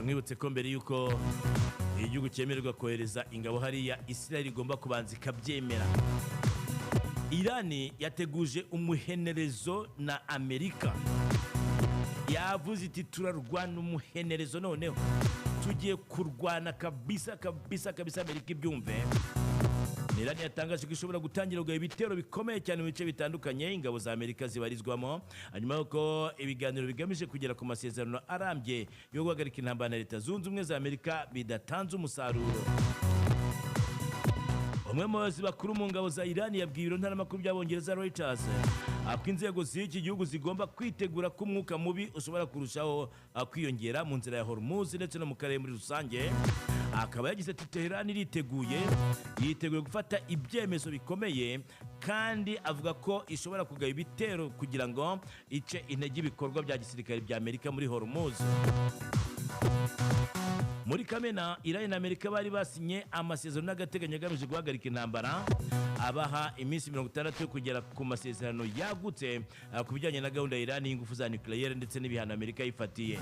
kamwibutse ko mbere yuko igihugu cyemererwa kohereza ingabo hariya Israel igomba kubanza ikabyemera. Irani yateguje umuhenerezo na Amerika. Yavuze iti turarwana umuhenerezo noneho. Tugiye kurwana kabisa Amerika ibyumve. Irani yatangaje ko ishobora gutangira kugaba ibitero bikomeye cyane mu bice bitandukanye ingabo za Amerika zibarizwamo, hanyuma yuko ibiganiro bigamije kugera ku masezerano arambye yo guhagarika intambara na Leta Zunze Ubumwe za Amerika bidatanze umusaruro. Umwe mu bayobozi bakuru mu ngabo za Irani yabwiye ibiro ntaramakuru by'Abongereza Reuters ko inzego z'iki gihugu zigomba kwitegura ko umwuka mubi ushobora kurushaho kwiyongera mu nzira ya Hormuz ndetse no mu karere muri rusange. Akaba yagize ati Tehran yiteguye gufata ibyemezo bikomeye, kandi avuga ko ishobora kugaba ibitero kugira ngo ice intege ibikorwa bya gisirikare bya Amerika muri Hormuz. Muri Kamena, Irani na Amerika bari basinye amasezerano n'agateganyo agamije guhagarika intambara, abaha iminsi 60 yo kugera ku masezerano yagutse ku bijyanye na gahunda ya Irani y'ingufu za nucleaire ndetse n'ibihano Amerika yifatiye.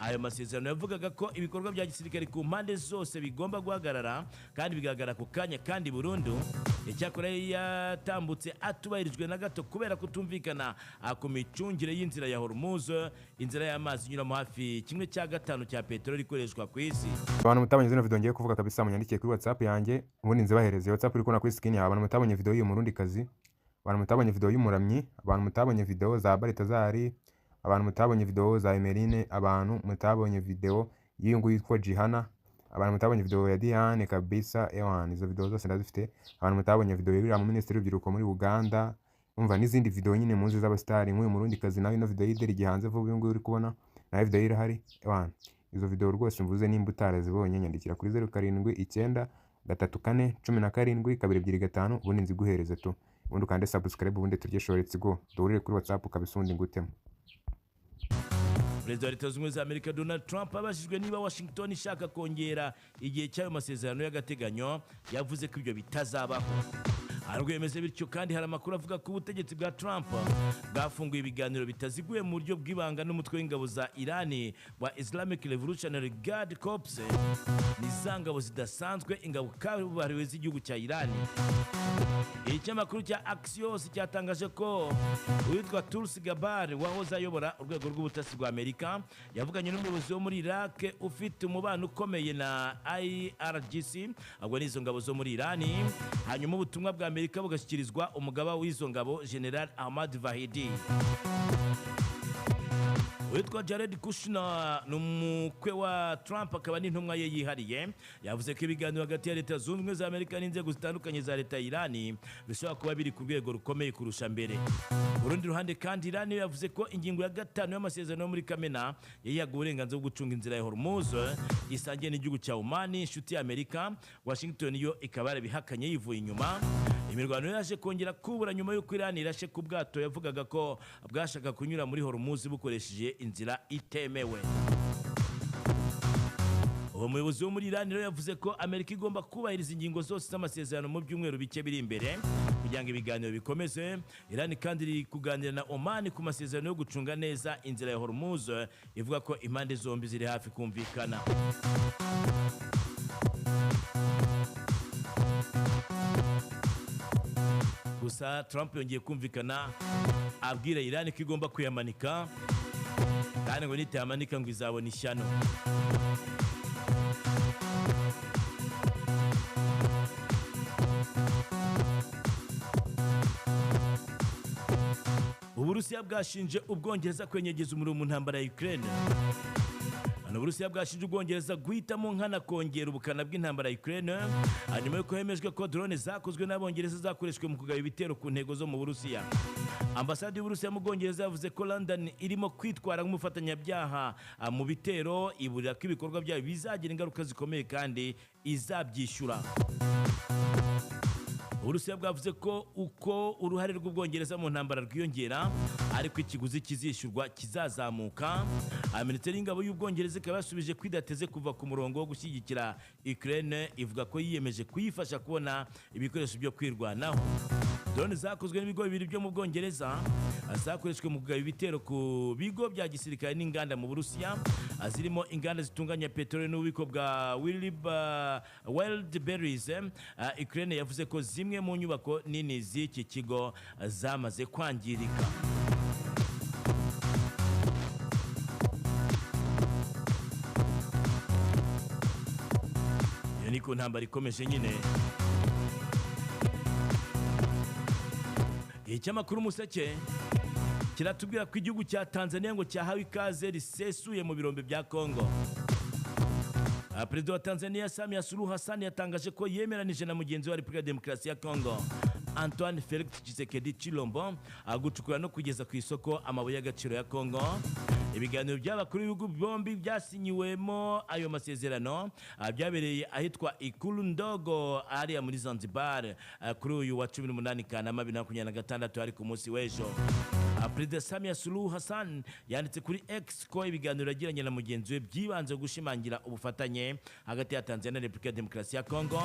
Ayo masezerano yavugaga ko ibikorwa bya gisirikare ku mpande zose bigomba guhagarara kandi bigaragara ku kanya kandi burundu. Icyakora yatambutse atubahirijwe na gato kubera kutumvikana ku micungire y'inzira ya Hormuz, inzira y'amazi inyuramo hafi 1/5 cya peteroli ikoreshwa ku isi. Abantu mutabonye zino video ngiye kuvuga kabisa munyandikiye kuri WhatsApp yanjye, ubundi nzibahereze. WhatsApp iri kubona kuri screen yawe. Abantu mutabonye video y'uyu Murundi kazi, abantu mutabonye video y'umuramyi, abantu mutabonye video za Baritazari, abantu mutabonye video za Emerine, abantu mutabonye video y'ingu yitwa Jihana, abantu mutabonye video ya Diane kabisa. Izo video zose ndazifite. Abantu mutabonye video y'uriya mu Minisitiri w'Urubyiruko muri Uganda, umva n'izindi video nyine muzi z'abastari nk'uyu Murundi kazi, nawe ino video y'ideri gihanze vuba y'ingu uri kubona, nawe video irahari. Izo video rwose mvuze nimba utarazibonye nyandikira kuri 07793417 ubundi nziguhereze tu, ubundi ukande subscribe, ubundi turye shorts go duhurire kuri WhatsApp ukabisundi ngutemo. Perezida wa Leta Zunze Ubumwe za Amerika Donald Trump abajijwe niba Washington ishaka kongera igihe cy'ayo masezerano y'agateganyo, yavuze ko ibyo bitazabaho. Arwemeze bityo kandi hari amakuru avuga ko ubutegetsi bwa Trump bwafunguye ibiganiro bitaziguye mu buryo bw'ibanga n'umutwe w'ingabo za Irani wa Islamic Revolutionary Guard Corps, n'izangabo zidasanzwe ingabo kabuhariwe z'igihugu cya Irani. Ikinyamakuru cya Axios cyatangaje ko uwitwa Tulsi Gabbard wahoze ayobora urwego rw'ubutasi rwa Amerika yavuganye n'umuyobozi wo muri Iraq ufite umubano ukomeye na IRGC, ahubwo n'izo ngabo zo muri Irani, hanyuma ubutumwa bwa Amerika bugashyikirizwa umugaba w'izo ngabo General Ahmad Vahidi. Witwa Jared Kushner n'umukwe wa Trump akaba n'intumwa ye yihariye, yavuze ko ibiganiro hagati ya Leta Zunze Ubumwe za Amerika n'inzego zitandukanye za Leta ya Irani bishobora kuba biri ku rwego rukomeye kurusha mbere. Urundi ruhande kandi Irani yavuze ko ingingo ya 5 y'amasezerano muri Kamena yayihaga uburenganzira bwo gucunga inzira ya Hormuz isangiye n'igihugu cya Oman, inshuti ya Amerika. Washington yo ikaba yarabihakanye yivuye inyuma. Imirwano yaje kongera kubura nyuma y'uko Irani irashe ku bwato yavugaga ko bwashaka kunyura muri Hormuz bukoresheje inzira itemewe. Uwo muyobozi wo muri Irani rero yavuze ko Amerika igomba kubahiriza ingingo zose z'amasezerano mu byumweru bike biri imbere kugira ngo ibiganiro bikomeze. Irani kandi iri kuganira na Oman ku masezerano yo gucunga neza inzira ya Hormuz, ivuga ko impande zombi ziri hafi kumvikana. Gusa Trump yongeye kumvikana abwira Irani ko igomba kuyamanika, kandi ngo nitayamanika ngo izabona ishyano. Uburusiya bwashinje Ubwongereza kwenyegeza umuriro mu ntambara ya Ukraine. Uburusiya bwashinje Ubwongereza guhitamo nkana kongera ubukana bw'intambara ya Ukraine, hanyuma yuko hemejwe ko drone zakozwe n'Abongereza zakoreshwe mu kugaba ibitero ku ntego zo mu Burusiya. Ambasade y'Uburusiya mu Bwongereza yavuze ko London irimo kwitwara nk'umufatanyabyaha mu bitero, iburira ko ibikorwa byayo bizagira ingaruka zikomeye kandi izabyishyura. Uburusiya bwavuze ko uko uruhare rw'Ubwongereza mu ntambara rwiyongera, ariko ikiguzi kizishyurwa kizazamuka. Minisiteri y'ingabo y'Ubwongereza ikaba yasubije ko idateze kuva ku murongo wo gushyigikira Ukraine, ivuga ko yiyemeje kuyifasha kubona ibikoresho byo kwirwanaho. Drone zakozwe n'ibigo bibiri byo mu Bwongereza zakoreshwe mu kugaba ibitero ku bigo bya gisirikare n'inganda mu Burusiya, zirimo inganda zitunganya peteroli n'ububiko bwa Wildberries. Ukraine yavuze ko zimwe mu nyubako nini z'iki kigo zamaze kwangirika. Iyo niko ntambara ikomeje nyine. Icyamakuru Umuseke kiratubwira ko igihugu cya Tanzania ngo cyahawe ikaze risesuye mu birombe bya Kongo. Perezida wa Tanzania Samia Suluhu Hassan yatangaje ko yemeranije na mugenzi wa Repubulika Demokarasi ya Kongo Antoine Felix Tshisekedi Chilombo gucukura no kugeza ku isoko amabuye y'agaciro ya Kongo. Ibiganiro by'abakuru b'ibihugu bombi byasinyiwemo ayo masezerano byabereye ahitwa Ikulu Ndogo ariya muri Zanzibar kuri uyu wa 18 Kanama 2026 ari ku munsi w'ejo. Perezida Samia Suluhu Hassan yanditse kuri X ko ibiganiro yagiranye na mugenzi we byibanze gushimangira ubufatanye hagati ya Tanzania na Repubulika Demokarasi ya Kongo.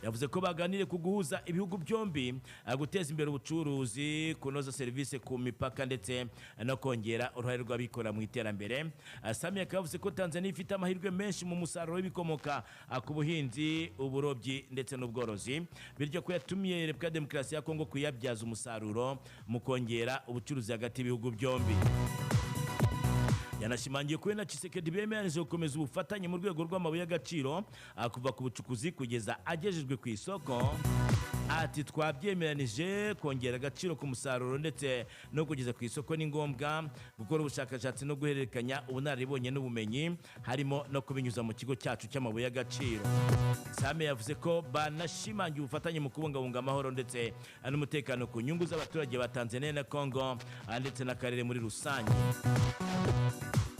Yavuze ko baganiriye ku guhuza ibihugu byombi, guteza imbere ubucuruzi, kunoza serivisi ku mipaka ndetse no kongera uruhare rw'abikora mu iterambere. Samia yavuze ko Tanzania ifite amahirwe menshi mu musaruro w'ibikomoka ku buhinzi, uburobyi ndetse n'ubworozi, bityo ko yatumiye Repubulika Demokarasi ya Kongo kuyabyaza umusaruro mu kongera ubucuruzi hagati y'ibihugu byombi. Yanashimangiye ko na Tshisekedi bemeranije gukomeza ubufatanye mu rwego rw'amabuye y'agaciro kuva ku bucukuzi kugeza agejejwe ku isoko. Ati twabyemeranije kongera agaciro ku musaruro ndetse no kugeza ku isoko ni ngombwa, gukora ubushakashatsi no guhererekanya ubunararibonye n'ubumenyi, harimo no kubinyuza mu kigo cyacu cy'amabuye y'agaciro. Same yavuze ko banashimangiye ubufatanye mu kubungabunga amahoro ndetse n'umutekano ku nyungu z'abaturage ba Tanzania na Kongo ndetse n'akarere muri rusange.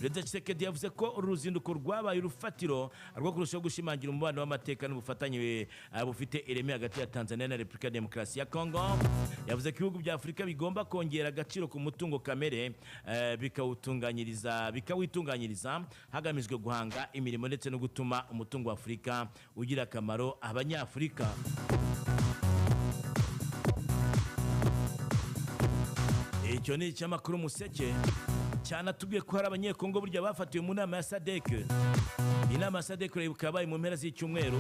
Perezida Tshisekedi yavuze ko uruzinduko rwabaye urufatiro rwo kurushaho gushimangira umubano w'amateka n'ubufatanye bufite ireme hagati ya Tanzania na Repubulika Demokarasi ya Kongo. Yavuze ko ibihugu bya Afurika bigomba kongera agaciro ku mutungo kamere, bikawitunganyiriza hagamijwe guhanga imirimo ndetse no gutuma umutungo wa Afurika ugira akamaro abanyafurika. Icyo ni icyamakuru Umuseke cyanatubwiye ko hari abanyekongo burya bafatiwe mu nama ya SADC. Inama ya SADC ikabaye mu mpera z'icyumweru,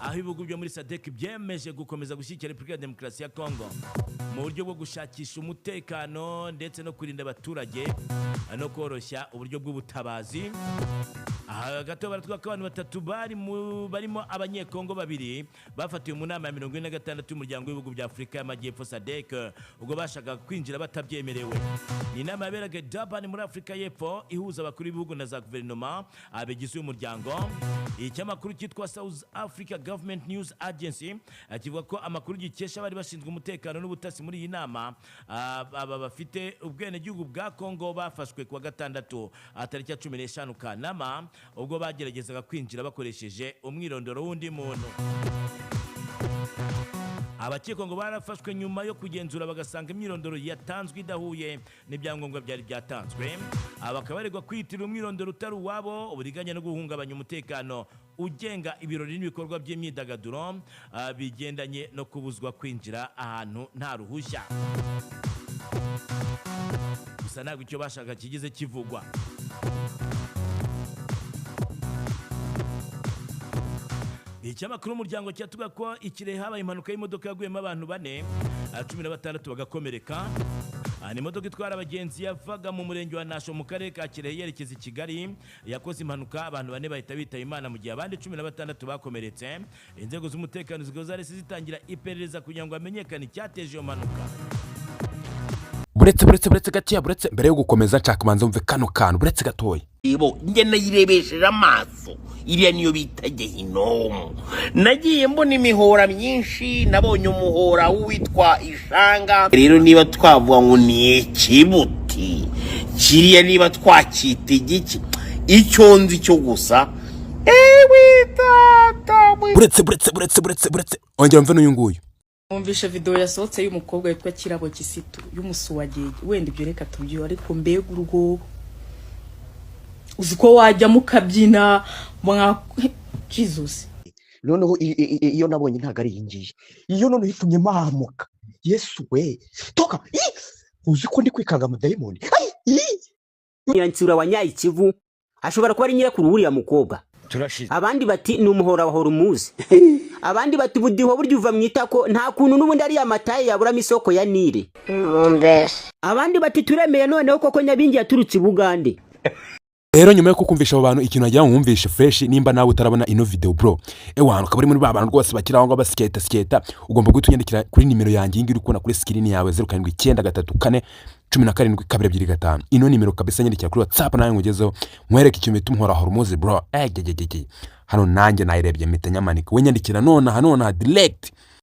aho ibihugu byo muri SADC byemeje gukomeza gushyigikira Repubulika ya Demokarasi ya Kongo mu buryo bwo gushakisha umutekano ndetse no kurinda abaturage no koroshya uburyo bw'ubutabazi. Aha gato baratwa ko abantu batatu barimo abanyekongo babiri bafatiwe mu nama ya 46 y'umuryango w'ibihugu bya Afurika y'Amajyepfo SADC ubwo bashaka kwinjira batabyemerewe. Ni inama yaberaga Durban muri Afurika y'Epfo ihuza abakuru b'ibihugu na za guverinoma abagize uyu muryango. Icyamakuru cyitwa South Africa Government News Agency kivuga ko amakuru gikesha bari bashinzwe umutekano n'ubutasi muri iyi nama aba bafite ubwenegihugu bwa Kongo bafashwe kuwa gatandatu tariki ya 15 Kanama ubwo bageragezaga kwinjira bakoresheje umwirondoro w'undi muntu. Abakekongo barafashwe nyuma yo kugenzura bagasanga imyirondoro yatanzwe idahuye n'ibyangombwa byari byatanzwe. Bakaba baregwa kwitirira umwirondoro utari uwabo, uburiganya no guhungabanya umutekano ugenga ibirori n'ibikorwa by'imyidagaduro bigendanye no kubuzwa kwinjira ahantu nta ruhushya. Gusa ntabwo icyo bashaka kigeze kivugwa. Icyamakuru umuryango cyatuga ko Ikirehe habaye impanuka y'imodoka yaguyemo abantu 16 bagakomereka. Ni imodoka itwara abagenzi yavaga mu murenge wa Nasho mu karere ka Kirehe yerekeza i Kigali yakoze impanuka, abantu 4 bahita bitaba Imana mu gihe abandi 16 bakomeretse. Inzego z'umutekano zigozarese zitangira iperereza kugira ngo amenyekane icyateje iyo mpanuka. buretse gatiya buretse mbere yo gukomeza caka manzo mve kano kantu buretse gatoya ibo nge nayirebesheje amaso iriya niyo bita Gehinomu. Nagiye mbona imihora myinshi, nabonye umuhora witwa Ishanga. Rero niba twavuga ngo ni ikibuti kiriya, niba twakita igiki, icyo nzi cyo gusa ewe tata buretse ongera mve n'uyu nguyu Mwumvisha video yasohotse y'umukobwa witwa Kirabo Kisitu y'umusuwagege wenda ibyo reka tubyo ariko mbega urugo uziko wajya mukabyina mwa Jesus noneho iyo nabonye ntago ari ingiye iyo none hitumye mamuka Yesu we toka uziko ndi kwikanga mu diamond Nyansura wa Nyayikivu ashobora kuba ari nyirakuru uriya mukobwa abandi bati ni umuhora wa Horumuzi abandi bati budiho buryo uva mwitako nta kuntu n'ubundi ari amataye yabura misoko ya Nile abandi bati turemeye noneho koko Nyabingi yaturutse Bugande. Rero nyuma yo kukumvisha abo bantu ikintu wagira ngo wumvishe fresh nimba nawe utarabona ino video bro ewana ukaba uri muri ba bantu rwose bakiraho ngo basketa ugomba gutunyandikira kuri nimero yanjye ingi uri kubona kuri screen yawe 0793427225 ino nimero kabisa nyandikira kuri WhatsApp nawe ngugezeho mwereke ikintu bitumhora Horumuzi bro hano nanjye nayirebye mpita nyamanika we nyandikira none direct